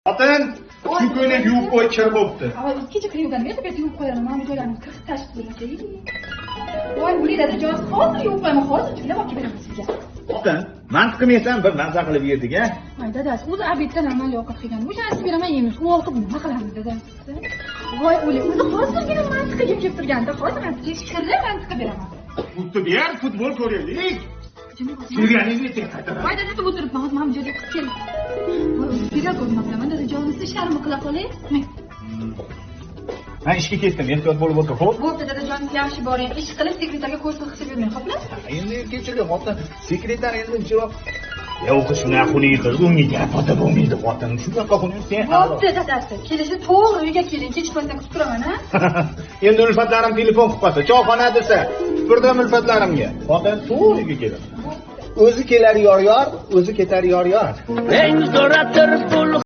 Xotin, shu ko'ylak yuvib qo'y, kir bo'pti. Avval ikkinchi kir yuvganimga deb yuvib qo'yaman. Mana joylarni kirib tashib qo'ymasay. Voy, bu yerda joz hozir yuvib qo'yaman, hozir juda olib beraman sizga. Xotin, mantiq qilmaysan, bir maza qilib yerdik-a. Voy, dadasi, o'zi obedda normal ovqat qilgan. O'shani sizga beraman yeymiz. U ovqat nima qilamiz, dadasi? Voy, o'li, o'zi hozirgina mantiqqa kelib turganda, hozir mantiqqa kirdi, mantiqqa beraman. Futbol ber, futbol ko'raylik. Kelganingizni aytaman. Voy, dadasi o'tiribman, hozir mana bu joyga chiqib kel. Voy, serial ko'rmoqdaman, dadasi, jonimizda ishlarimni qila qolay. Men ishga ketdim, ehtiyot bo'lib o'tir, xo'p? Bo'pti, dadajon, yaxshi boring. Ish qilib sekretarga ko'rsatib qilib yurmang, xo'pmi? Endi kechiring, xotin. Sekretar endi uncharoq yo'q, shunaqa xunuk qiz, unga gapota bo'lmaydi, xotin. Shunaqa xunuk sen. Bo'pti, dadasi. Kelishni to'g'ri uyga keling, kechikmasdan kutib turaman, ha? Endi ulfatlarim telefon qilib qolsa, choyxona desa, tupurdim ulfatlarimga. Xotin to'g'ri uyga keladi. O'zi kelar yor-yor, o'zi ketar yor-yor. Eng zo'ratir pul